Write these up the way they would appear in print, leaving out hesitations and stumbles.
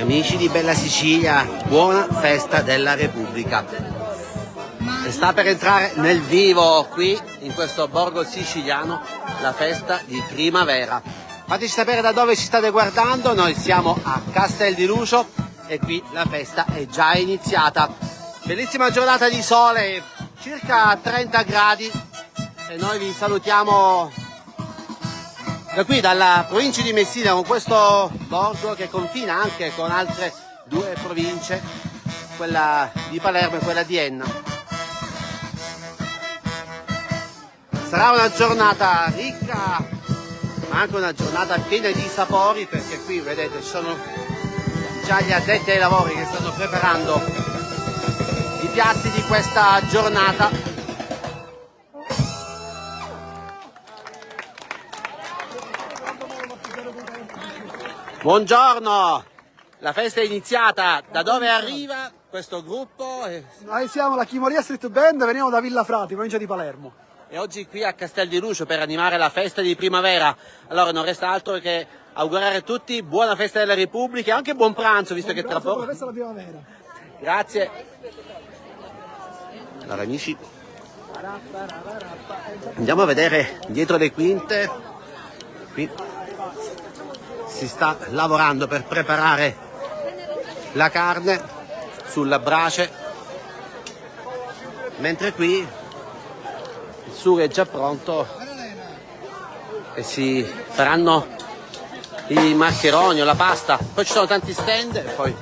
Amici di Bella Sicilia, buona festa della Repubblica. E sta per entrare nel vivo qui, in questo borgo siciliano, la festa di primavera. Fateci sapere da dove ci state guardando, noi siamo a Castel di Lucio e qui la festa è già iniziata. Bellissima giornata di sole, circa 30 gradi e noi vi salutiamo da qui, dalla provincia di Messina, con questo borgo che confina anche con altre due province, quella di Palermo e quella di Enna. Sarà una giornata ricca, ma anche una giornata piena di sapori, perché qui vedete ci sono già gli addetti ai lavori che stanno preparando i piatti di questa giornata. Buongiorno, la festa è iniziata. Da dove arriva questo gruppo? Noi siamo la Chimoria Street Band, veniamo da Villafrati, provincia di Palermo. E oggi qui a Castel di Lucio per animare la festa di primavera. Allora non resta altro che augurare a tutti buona festa della Repubblica e anche buon pranzo, visto che tra poco... Buona festa della primavera. Grazie. Allora amici, andiamo a vedere dietro le quinte. Qui si sta lavorando per preparare la carne sulla brace, mentre qui il sugo è già pronto e si faranno i maccheroni o la pasta. Poi ci sono tanti stand e poi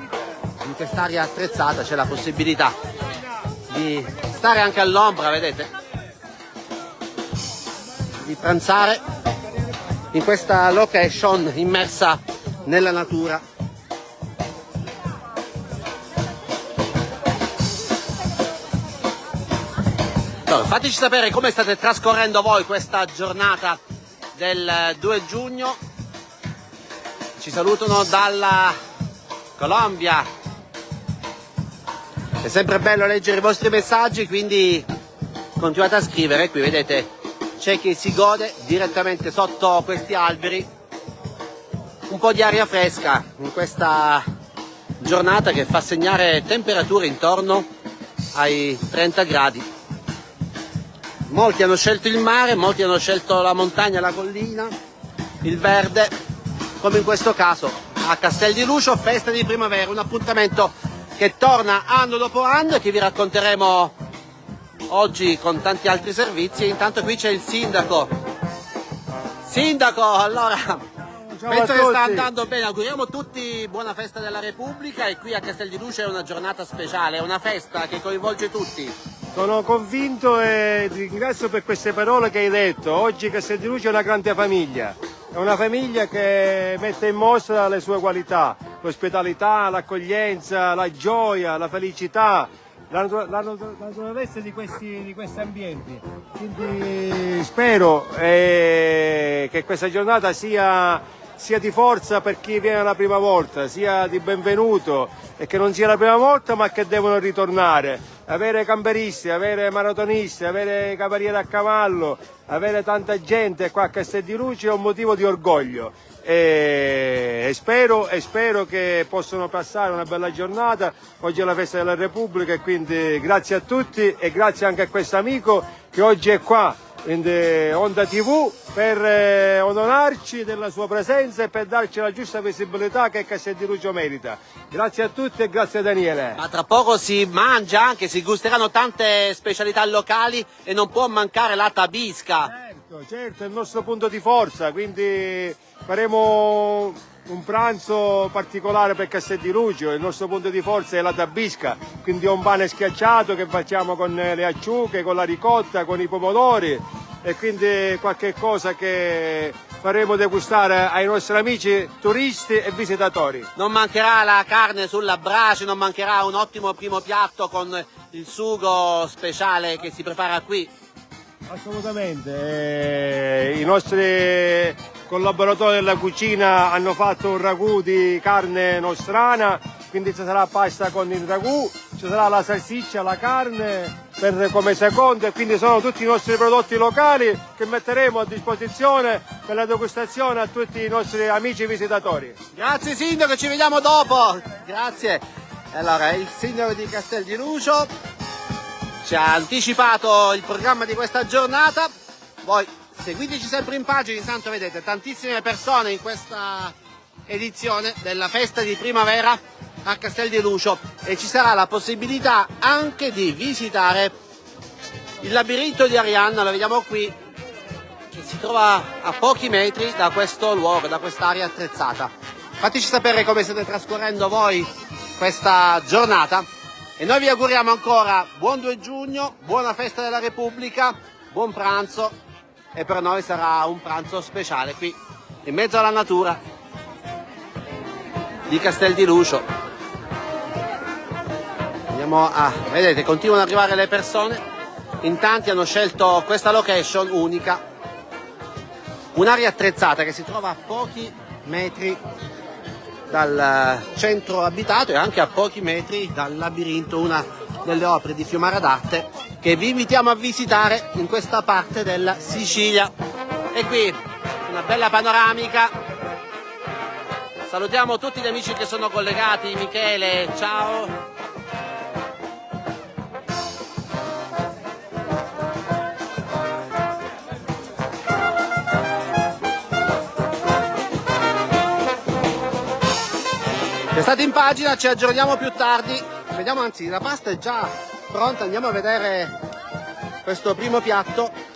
in quest'area attrezzata c'è la possibilità di stare anche all'ombra, vedete, di pranzare in questa location immersa nella natura. Allora, fateci sapere come state trascorrendo voi questa giornata del 2 giugno. Ci salutano dalla Colombia. È sempre bello leggere i vostri messaggi, quindi continuate a scrivere. Qui vedete c'è chi si gode direttamente sotto questi alberi un po' di aria fresca in questa giornata che fa segnare temperature intorno ai 30 gradi. Molti hanno scelto il mare, molti hanno scelto la montagna, la collina, il verde, come in questo caso a Castel di Lucio, festa di primavera, un appuntamento che torna anno dopo anno e che vi racconteremo oggi con tanti altri servizi. Intanto qui c'è il sindaco. Sindaco, allora, penso che sta andando bene, auguriamo tutti buona festa della Repubblica e qui a Castel di Lucio è una giornata speciale, è una festa che coinvolge tutti. Sono convinto e ti ringrazio per queste parole che hai detto. Oggi Castel di Lucio è una grande famiglia, è una famiglia che mette in mostra le sue qualità, l'ospitalità, l'accoglienza, la gioia, la felicità, la naturalezza di questi ambienti. Quindi spero che questa giornata sia di forza per chi viene la prima volta, sia di benvenuto e che non sia la prima volta ma che devono ritornare. Avere camperisti, avere maratonisti, avere cavalieri a cavallo, avere tanta gente qua a Castel di Lucio è un motivo di orgoglio. E spero che possano passare una bella giornata. Oggi è la festa della Repubblica e quindi grazie a tutti e grazie anche a questo amico che oggi è qua in Onda TV per onorarci della sua presenza e per darci la giusta visibilità che Castel di Lucio merita. Grazie a tutti e grazie a Daniele. Ma tra poco si mangia anche, si gusteranno tante specialità locali e non può mancare la tabisca. Certo, è il nostro punto di forza, quindi faremo un pranzo particolare per Castel di Lucio. Il nostro punto di forza è la tabisca, quindi un pane schiacciato che facciamo con le acciughe, con la ricotta, con i pomodori e quindi qualche cosa che faremo degustare ai nostri amici turisti e visitatori. Non mancherà la carne sulla brace, non mancherà un ottimo primo piatto con il sugo speciale che si prepara qui. Assolutamente, i nostri collaboratori della cucina hanno fatto un ragù di carne nostrana, quindi ci sarà pasta con il ragù, ci sarà la salsiccia, la carne come secondo e quindi sono tutti i nostri prodotti locali che metteremo a disposizione per la degustazione a tutti i nostri amici visitatori. Grazie sindaco, ci vediamo dopo. Grazie. Allora, il sindaco di Castel di Lucio ci ha anticipato il programma di questa giornata. Voi seguiteci sempre in pagina, intanto vedete tantissime persone in questa edizione della festa di primavera a Castel di Lucio e ci sarà la possibilità anche di visitare il labirinto di Arianna, lo vediamo qui, che si trova a pochi metri da questo luogo, da quest'area attrezzata. Fateci sapere come state trascorrendo voi questa giornata e noi vi auguriamo ancora buon 2 giugno, buona festa della Repubblica, buon pranzo e per noi sarà un pranzo speciale qui in mezzo alla natura di Castel di Lucio. Andiamo a, vedete, continuano ad arrivare le persone, in tanti hanno scelto questa location unica, un'area attrezzata che si trova a pochi metri dal centro abitato e anche a pochi metri dal labirinto, una delle opere di Fiumara d'Arte che vi invitiamo a visitare in questa parte della Sicilia. E qui una bella panoramica. Salutiamo tutti gli amici che sono collegati. Michele, ciao. State in pagina, ci aggiorniamo più tardi. Vediamo, anzi, la pasta è già pronta, andiamo a vedere questo primo piatto.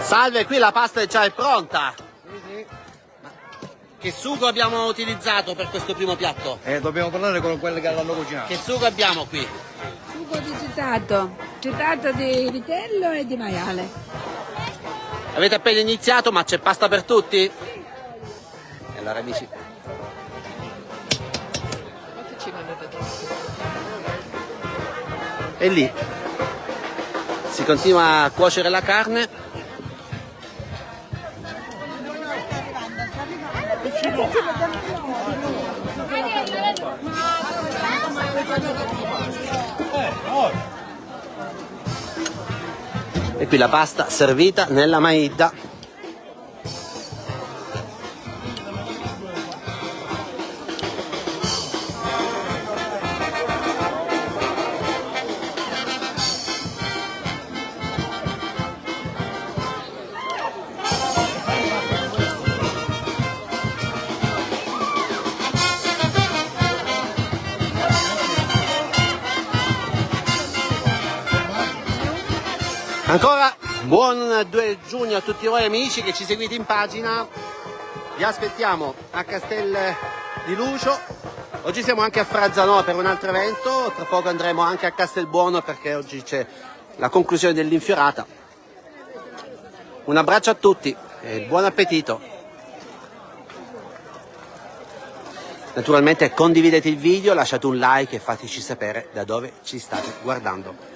Salve, qui la pasta è già pronta. Che sugo abbiamo utilizzato per questo primo piatto? Dobbiamo parlare con quelli che l'hanno cucinato. Che sugo abbiamo qui? Sugo di getato di vitello e di maiale. Avete appena iniziato, ma c'è pasta per tutti? E allora amici. E lì si continua a cuocere la carne. E qui la pasta servita nella maidda. Ancora buon 2 giugno a tutti voi amici che ci seguite in pagina, vi aspettiamo a Castel di Lucio, oggi siamo anche a Frazzanò per un altro evento, tra poco andremo anche a Castelbuono perché oggi c'è la conclusione dell'infiorata. Un abbraccio a tutti e buon appetito. Naturalmente condividete il video, lasciate un like e fateci sapere da dove ci state guardando.